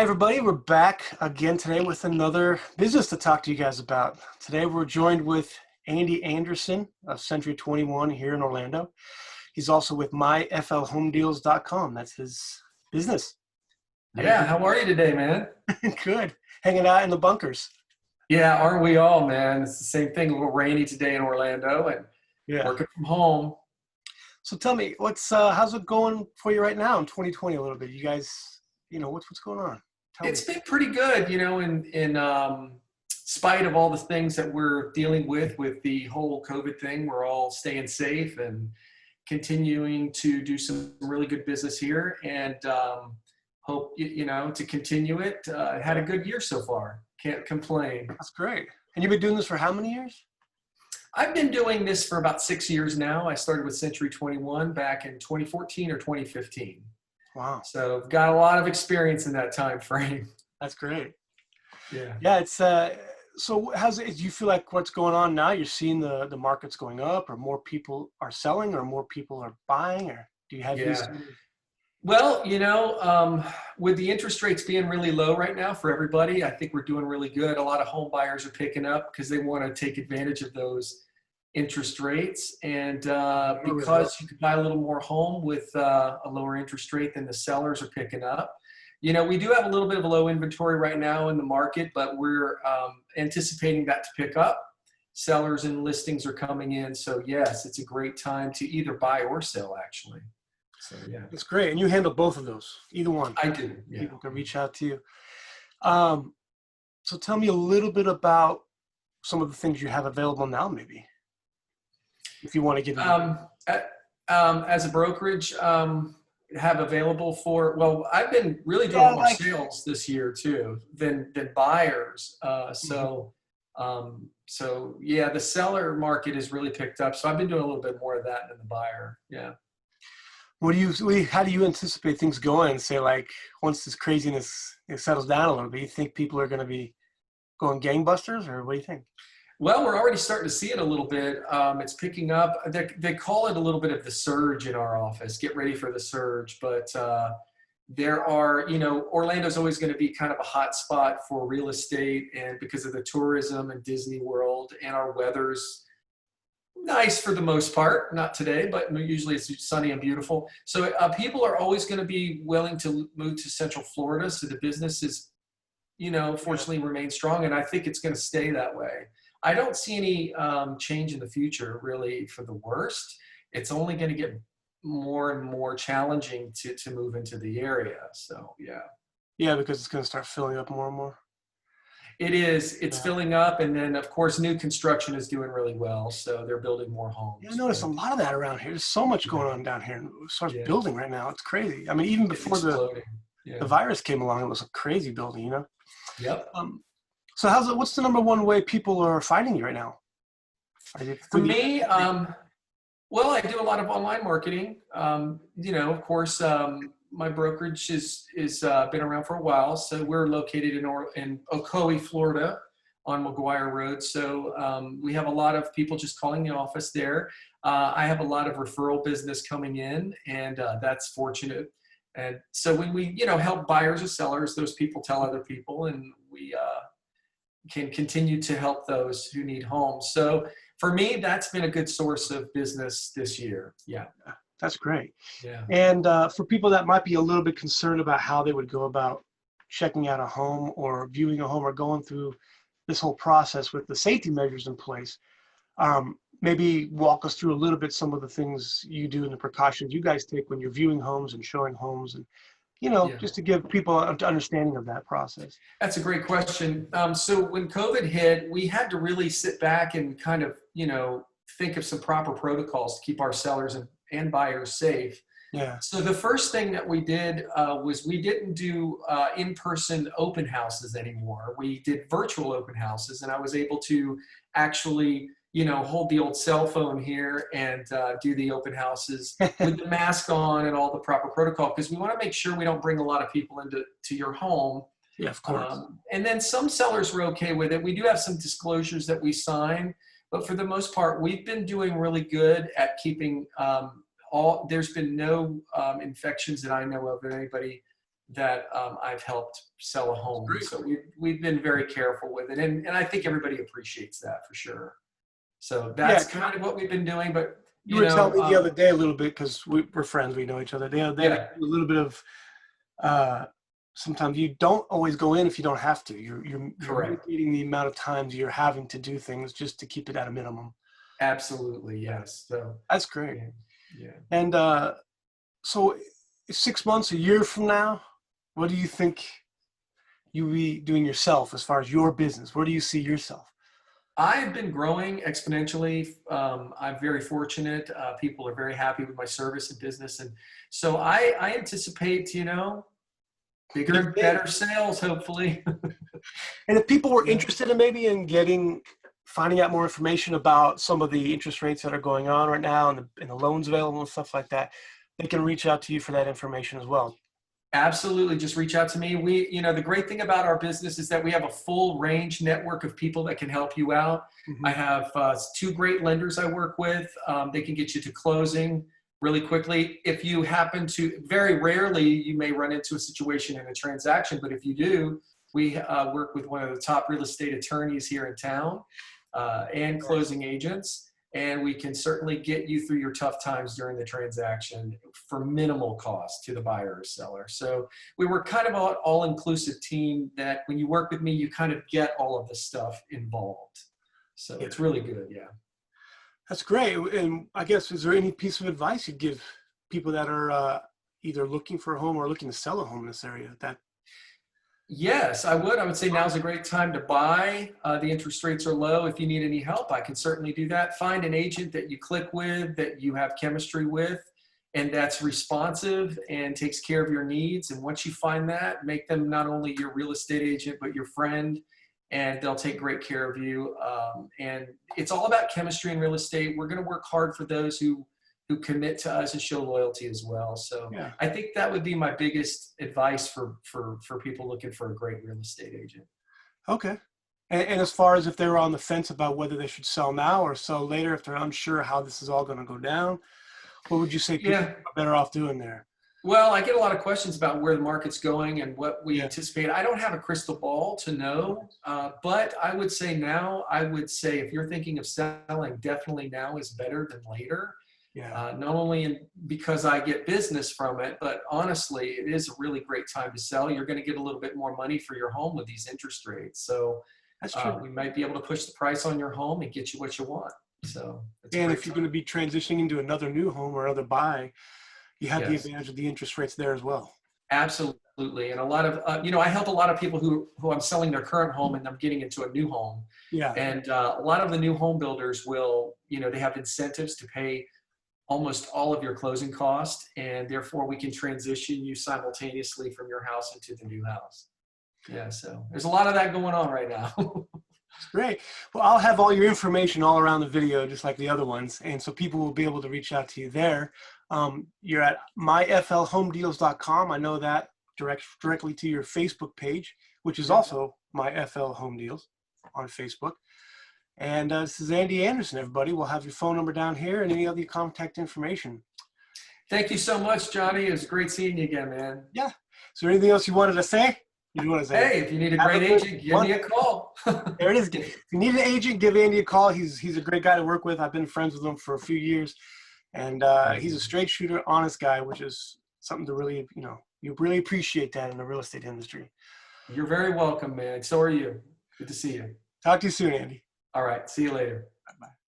Hi, everybody. We're back again today with another business to talk to you guys about. Today, we're joined with Andy Anderson of Century 21 here in Orlando. He's also with myflhomedeals.com. That's his business. Yeah, how are you today, man? Good. Hanging out in the bunkers. Yeah, aren't we all, man? It's the same thing, a little rainy today in Orlando and Yeah. working from home. So tell me, how's it going for you right now in 2020 a little bit? You guys, what's going on? Tell me. It's been pretty good, in spite of all the things that we're dealing with the whole COVID thing. We're all staying safe and continuing to do some really good business here, and hope to continue it. Had a good year so far. Can't complain. That's great. And you've been doing this for how many years? I've been doing this for about 6 years now. I started with Century 21 back in 2014 or 2015. Wow. So I've got a lot of experience in that time frame. That's great. Yeah. Yeah, it's so do you feel like what's going on now? You're seeing the markets going up, or more people are selling, or more people are buying, or do you have these? Yeah. Well, with the interest rates being really low right now for everybody, I think we're doing really good. A lot of home buyers are picking up because they want to take advantage of those interest rates. And because you could buy a little more home with a lower interest rate, than the sellers are picking up. We do have a little bit of a low inventory right now in the market, but we're anticipating that to pick up. Sellers and listings are coming in. So yes, it's a great time to either buy or sell, actually. So yeah. It's great. And you handle both of those, either one. I do. Yeah. People can reach out to you. So tell me a little bit about some of the things you have available now, maybe, if you want to give me. As a brokerage, have available for, well, I've been really doing more sales this year too than buyers. So yeah, the seller market has really picked up. So I've been doing a little bit more of that than the buyer. Yeah. How do you anticipate things going? Say, like, once this craziness settles down a little bit, you think people are going to be going gangbusters, or what do you think? Well, we're already starting to see it a little bit. It's picking up. They call it a little bit of the surge in our office. Get ready for the surge. But there are, Orlando's always going to be kind of a hot spot for real estate, and because of the tourism and Disney World, and our weather's nice for the most part. Not today, but usually it's sunny and beautiful. So people are always going to be willing to move to Central Florida. So the business is, fortunately remain strong, and I think it's going to stay that way. I don't see any change in the future, really, for the worst. It's only going to get more and more challenging to move into the area. So, yeah. Yeah, because it's going to start filling up more and more. It is. It's filling up. And then, of course, new construction is doing really well. So they're building more homes. Yeah, I noticed a lot of that around here. There's so much going on down here. As far as building right now, it's crazy. I mean, even before the virus came along, it was a crazy building, Yep. So what's the number one way people are finding you right now? For me, well, I do a lot of online marketing. Of course, my brokerage is been around for a while. So we're located in Ocoee, Florida, on McGuire Road. So we have a lot of people just calling the office there. I have a lot of referral business coming in, and that's fortunate. And so when we, help buyers or sellers, those people tell other people, and we can continue to help those who need homes. So for me, that's been a good source of business this year. Yeah. That's great. Yeah. And for people that might be a little bit concerned about how they would go about checking out a home or viewing a home or going through this whole process with the safety measures in place, maybe walk us through a little bit some of the things you do and the precautions you guys take when you're viewing homes and showing homes, and just to give people an understanding of that process. That's a great question. So when COVID hit, we had to really sit back and kind of, think of some proper protocols to keep our sellers and buyers safe. Yeah. So the first thing that we did was we didn't do in-person open houses anymore. We did virtual open houses, and I was able to actually hold the old cell phone here and do the open houses with the mask on and all the proper protocol, because we want to make sure we don't bring a lot of people into your home. Yeah, of course. And then some sellers were okay with it. We do have some disclosures that we sign, but for the most part, we've been doing really good at keeping there's been no infections that I know of, anybody that I've helped sell a home. Great. So we've been very careful with it. And I think everybody appreciates that for sure. So Yeah, that's kind of what we've been doing. But, you were telling me the other day a little bit, because we're friends, we know each other. The other day, yeah, a little bit of uh, sometimes you don't always go in if you don't have to. You're correct. mitigating the amount of times you're having to do things just to keep it at a minimum. Absolutely. Yes. So, That's great. yeah. Yeah. And so 6 months, a year from now, what do you think you'll be doing yourself as far as your business? Where do you see yourself? I've been growing exponentially. I'm very fortunate. People are very happy with my service and business. And so I anticipate, bigger Big and thing. better sales, hopefully. And if people were Yeah. interested in maybe finding out more information about some of the interest rates that are going on right now, and the loans available and stuff like that, they can reach out to you for that information as well. Absolutely. Just reach out to me. The great thing about our business is that we have a full range network of people that can help you out. I Hmm. have two great lenders I work with. They can get you to closing really quickly. If you happen to, very rarely, you may run into a situation in a transaction, but if you do, we work with one of the top real estate attorneys here in town and closing agents. And we can certainly get you through your tough times during the transaction for minimal cost to the buyer or seller. So we were kind of an all-inclusive team that when you work with me, you kind of get all of the stuff involved. So Yeah, it's really good, yeah. that's great. And I guess, is there any piece of advice you'd give people that are either looking for a home or looking to sell a home in this area? Yes, I would. I would say now's a great time to buy. The interest rates are low. If you need any help, I can certainly do that. Find an agent that you click with, that you have chemistry with, and that's responsive and takes care of your needs. And once you find that, make them not only your real estate agent, but your friend, and they'll take great care of you. And it's all about chemistry in real estate. We're going to work hard for those who commit to us and show loyalty as well. So Yeah. I think that would be my biggest advice for people looking for a great real estate agent. Okay. And as far as if they're on the fence about whether they should sell now or sell later, if they're unsure how this is all going to go down, what would you say people Yeah. are better off doing there? Well, I get a lot of questions about where the market's going and what we Yeah. anticipate. I don't have a crystal ball to know, but I would say if you're thinking of selling, definitely now is better than later. Yeah. Not only because I get business from it, but honestly, it is a really great time to sell. You're going to get a little bit more money for your home with these interest rates. So That's true. we might be able to push the price on your home and get you what you want. So it's a And great if you're going to time. be transitioning into another new home or other buy, you have the Yes, advantage of the interest rates there as well. absolutely. And a lot of, I help a lot of people who I'm selling their current home and I'm getting into a new home. Yeah. And a lot of the new home builders will, they have incentives to pay almost all of your closing costs, and therefore we can transition you simultaneously from your house into the new house. Yeah, so there's a lot of that going on right now. Great. Well, I'll have all your information all around the video, just like the other ones. And so people will be able to reach out to you there. You're at myflhomedeals.com. I know that directly to your Facebook page, which is also My FL Home Deals on Facebook. And this is Andy Anderson, everybody. We'll have your phone number down here and any other contact information. Thank you so much, Johnny. It was great seeing you again, man. Yeah. Is there anything else you wanted to say? You want to say? Hey, if you need a Have great a good agent, give one. me a call. There it is. If you need an agent, give Andy a call. He's a great guy to work with. I've been friends with him for a few years, and he's a straight shooter, honest guy, which is something to really, you really appreciate that in the real estate industry. You're very welcome, man. So are you. Good to see you. Talk to you soon, Andy. All right. See you later. Bye-bye.